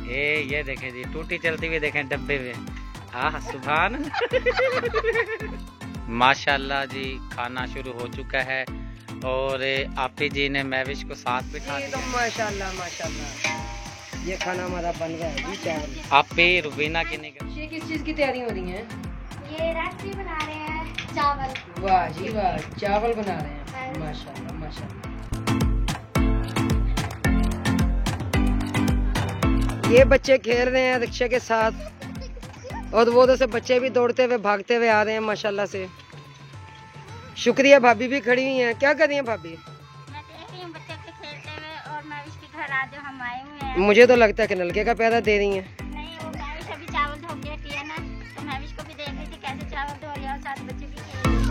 ये देखें जी, टूटी चलती हुई देखें डब्बे में। हाँ सुभान माशाल्लाह जी। खाना शुरू हो चुका है और आपी जी ने महविश को साथ बिठा दिया। तो माशाल्लाह माशाल्लाह ये खाना हमारा बन रहा है जी। चावल आपी रुबीना की निगरानी। ये किस चीज की तैयारी हो रही है? ये रेसिपी बना रहे हैं चावल। वाह जी वाह, चावल बना रहे हैं। माशाल्लाह माशाल्लाह। ये बच्चे खेल रहे हैं रिक्शे के साथ और वो तो से बच्चे भी दौड़ते हुए भागते हुए आ रहे हैं माशाल्लाह से। शुक्रिया। भाभी भी खड़ी हुई हैं। क्या कर रही हैं भाभी? मैं देख रही हूँ बच्चे के खेलते हुए और मैं इसके घर आज हम आए हुए हैं। मुझे तो लगता है कि नलके का पैदा दे रही हैं। नहीं, वो मैविश अभी चावल धो के रखी है ना, तो मैविश को भी देख रही थी कैसे चावल धो रही है और साथ बच्चे भी खेल रहे हैं।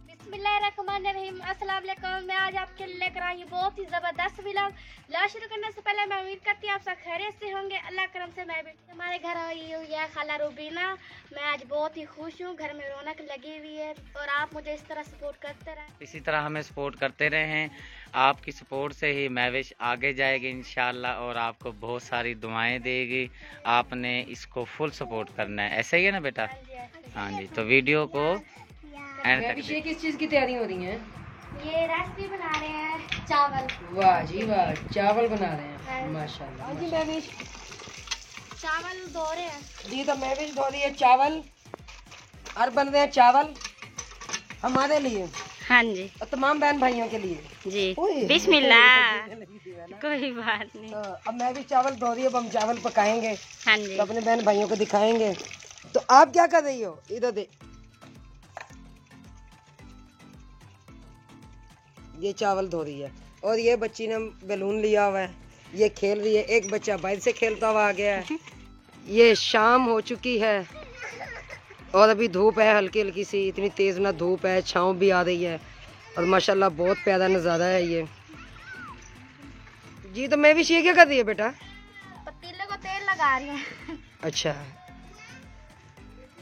बिस्मिल्लाहिर्रहमानिर्रहीम, अस्सलाम वालेकुम। मैं आज आपके लिए लेकर आई हूँ बहुत ही जबरदस्त व्लॉग। व्लॉग शुरू करने से पहले मैं उम्मीद करती हूँ आप सब खैरियत से होंगे। अल्लाह करम से मैं भी हमारे घर आई हुई है खाला रूबीना। मैं आज बहुत ही खुश हूँ, घर में रौनक लगी हुई है और आप मुझे इस तरह सपोर्ट करते रहें। इसी तरह हमें सपोर्ट करते रहें। आपकी सपोर्ट से ही महविश आगे जाएगी इंशाल्लाह और आपको बहुत सारी दुआएं देगी। आपने इसको फुल सपोर्ट करना है, ऐसा ही है ना बेटा? हाँ जी। तो वीडियो को एंड तक ये किस चीज की तैयारी हो रही है? ये रेसिपी बना रहे हैं चावल। वाह जी वाह, चावल बना रहे हैं। माशाल्लाह जी। मैं भी चावल धो रहे हैं जी, तो मैं भी धो रही है चावल और बन रहे हैं चावल हमारे लिए। हाँ जी और तमाम बहन भाइयों के लिए जी। बिस्मिल्लाह। कोई बात नहीं। तो अब मैं भी चावल धो रही हूँ। अब हम चावल पकाएंगे हाँ जी। तो अपने बहन भाइयों को दिखाएंगे। तो आप क्या कर रही हो? इधर दे। ये चावल धो रही है और ये बच्ची ने बैलून लिया हुआ है, ये खेल रही है। एक बच्चा बाहर से खेलता हुआ आ गया है। ये शाम हो चुकी है और अभी धूप है हल्की हल्की सी, इतनी तेज ना धूप है, छाँव भी आ रही है और माशाल्लाह बहुत प्यारा नज़ारा है ये जी। तो मैं भी ये क्या कर रही है बेटा? पतीले को तेल लगा रही है। अच्छा,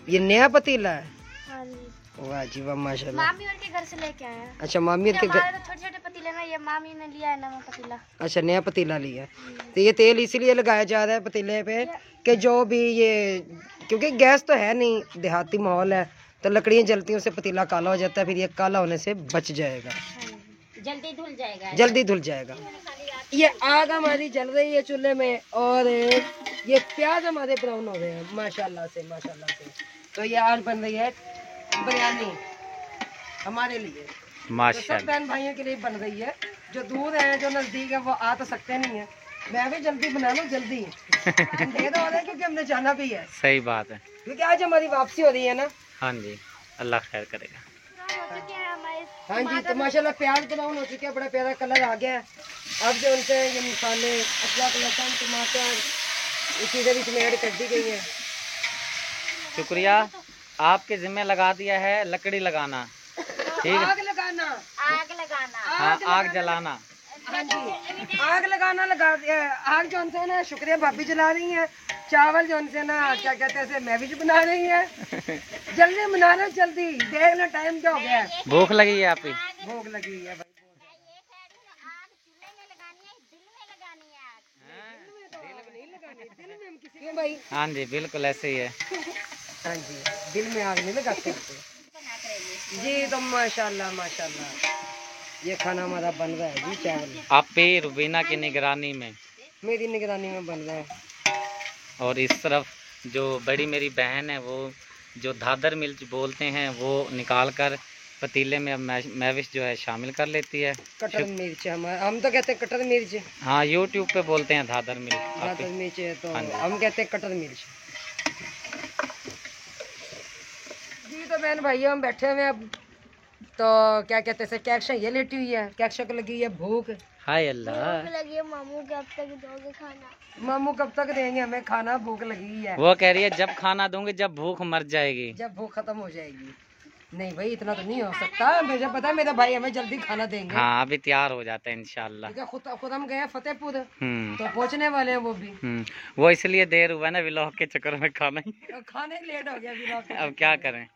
ये नया पतीला है? हाँ जी। वाह जी वाह माशाल्लाह। मामी और के घर से लेके आए हैं। अच्छा, मामी के घर। हमारे तो छोटे छोटे पतीले में, ये मामी ने लिया है नया पतीला। अच्छा, नया पतीला लिया। तो ये तेल इसीलिए लगाया जा रहा है पतीले पे कि जो भी ये, क्योंकि गैस तो है नहीं, देहाती माहौल है, तो लकड़ियाँ जलती हैं उससे पतीला काला हो जाता है, फिर ये काला होने से बच जाएगा, जल्दी धुल जाएगा। जल्दी धुल जाएगा। ये आग हमारी जल रही है चूल्हे में और ये प्याज हमारे ब्राउन हो रहे हैं माशाल्लाह से माशाल्लाह से। तो ये आज बन रही है बिरयानी हमारे लिए, तो सब बहन भाइयों के लिए बन रही है। जो दूर है जो नजदीक है वो आ तो सकते नहीं है। मैं भी जल्दी बना लूं, जल्दी दे दो रहे क्योंकि हमने जाना भी है। सही बात है, क्योंकि आज हमारी वापसी हो रही है ना। हाँ जी, अल्लाह खैर करेगा। हाँ जी। तो माशाल्लाह प्याज ब्राउन हो चुके हैं, बड़ा प्यारा कलर आ गया है। अब जो उनसे ये मसाले अदरक लहसुन टमाटर ये चीज़ें भी इसमें ऐड कर दी गई हैं। शुक्रिया। आपके जिम्मे लगा दिया है लकड़ी लगाना, ठीक है? आग लगाना, आग लगाना। हाँ, आग जलाना। हाँ जी, आग लगाना लगा दिया है। आग जो उनसे ना शुक्रिया भाभी जला रही है। चावल जो उनसे ना क्या कहते हैं मैं भी बना रही है। जल्दी बना रहे, जल्दी देख लो टाइम क्या हो गया है। भूख लगी है आपकी? भूख लगी है भाई। क्यों भाई? हाँ जी, बिल्कुल ऐसे ही है। हाँ जी, दिल में आग नहीं लगा सकते जी। तो माशाल्लाह माशाल्लाह ये खाना हमारा बन रहा है जी। चावल आपी रुबीना की निगरानी में, मेरी निगरानी में बन रहा है। और इस तरफ जो बड़ी मेरी बहन है वो जो धादर मिर्च बोलते हैं वो निकाल कर पतीले में महविश जो है शामिल कर लेती है। कटर मिर्च हम तो कहते हैं कटर मिर्च। हाँ, यूट्यूब पे बोलते हैं धादर मिर्च। धादर मिर्च है तो हाँ हम कहते हैं कटर मिर्च जी। तो बहन भाइयों हम बैठे हुए हैं अब, तो क्या कहते हैं कैक्शा ये लेटी हुई है, कैक्शा को लगी है भूख। हाय अल्लाह। लगी है मामू कब तक दोगे खाना? मामू कब तक देंगे हमें खाना, भूख लगी है। वो कह रही है जब खाना दूंगी जब भूख मर जाएगी, जब भूख खत्म हो जाएगी। नहीं भाई इतना तो नहीं हो सकता, मुझे पता है मेरा भाई हमें जल्दी खाना देंगे। हाँ, अभी तैयार हो जाता है इंशाल्लाह। खुद हम गए हैं फतेहपुर, हम्म, तो पहुंचने वाले हैं वो भी। वो इसलिए देर हुआ ना व्लॉग के चक्कर में, खाना ही खाने लेट हो गया फिर। अब क्या करें,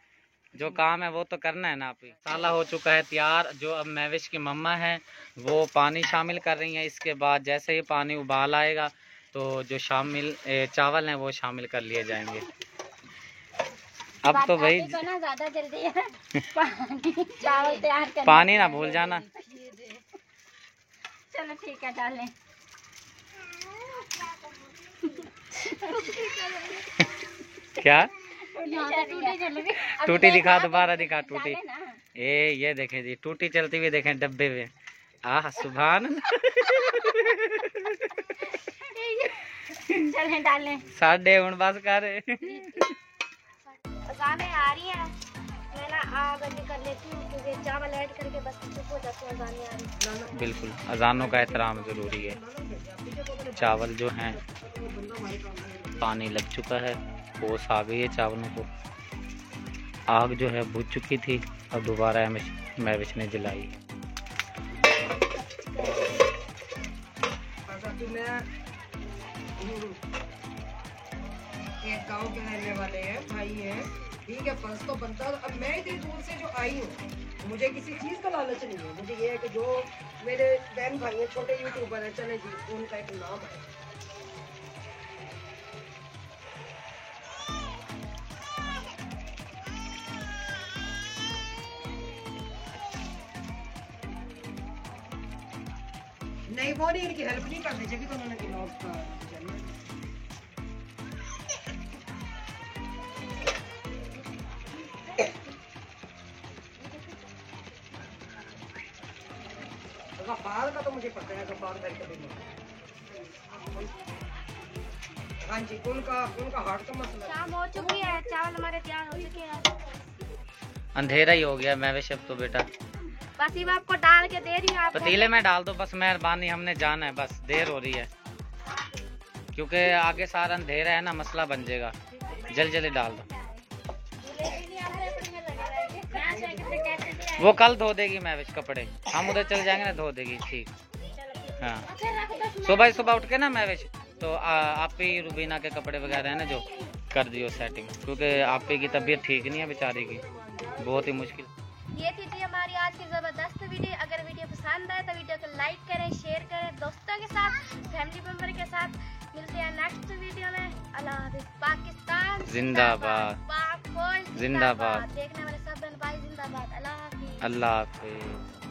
जो काम है वो तो करना है ना आप ही। मसाला हो चुका है तैयार। जो अब महविश की मम्मा है वो पानी शामिल कर रही हैं। इसके बाद जैसे ही पानी उबाल आएगा तो जो चावल हैं वो शामिल कर लिए जाएंगे। अब तो भाई ना ज्यादा जल्दी है चावल तैयार करना, पानी ना भूल जाना। चलो ठीक है डालें। क्या टूटी टूटी दिखा, दोबारा दिखा टूटी। ये देखें जी टूटी चलती हुई देखें डब्बे में। आह सुभान चलें डालें। साढ़े हूं बस कर। अज़ानें आ रही हैं, मैं ना आग बंद कर लेती हूँ क्योंकि चावल ऐड करके बस चुप हो जाते हैं। अज़ानें आ रही हैं। बिल्कुल अजानों का एहतराम जरूरी है। चावल जो हैं पानी लग चुका है, ओस आ गई है चावलों को। आग जो है बुझ चुकी थी, अब दोबारा महविश ने जलाई। एक गांव के रहने वाले हैं, भाई हैं, ठीक है, फर्ज तो बनता है। अब मैं इतनी दूर से जो आई हूँ, मुझे किसी चीज़ का लालच नहीं है। मुझे ये है कि जो मेरे बहन भाई हैं, छोटे यूट्यूबर हैं, चले जी उनका एक नाम है। नहीं वो नहीं, इनकी हेल्प नहीं करनी चाहिए, तो उन्होंने ब्लॉग का गफार का तो मुझे पता है, गफार भाई कभी नहीं। हाँ जी, उनका हार्ट का मसला। शाम हो चुकी है, चावल हमारे तैयार हो चुके हैं। अंधेरा ही हो गया महविश अब तो बेटा। बस ये आपको डाल के दे रही हूँ। पतीले में डाल दो बस, मेहरबानी, हमने जाना है बस, देर हो रही है क्योंकि आगे सारा अंधेरा है ना, मसला बन जाएगा। जल्दी जल्दी डाल दो। वो कल धो देगी महविश कपड़े, हम उधर चल जाएंगे ना, धो देगी। ठीक हाँ, सुबह सुबह उठ के ना महविश तो आप ही रुबीना के कपड़े वगैरह है ना जो कर दियो सेटिंग, क्योंकि आप ही की तबीयत ठीक नहीं है बेचारी की, बहुत ही मुश्किल। ये थी हमारी आज की जबरदस्त वीडियो। अगर वीडियो पसंद आए तो वीडियो को लाइक करें, शेयर करें दोस्तों के साथ, फैमिली मेंबर के साथ। मिलते हैं नेक्स्ट वीडियो में। अल्लाह हाफिज़। पाकिस्तान जिंदाबाद, पाक फौज जिंदाबाद। देखने वाले सब बहन भाई जिंदाबाद। अल्लाह हाफिज़। अल्लाह हाफिज़।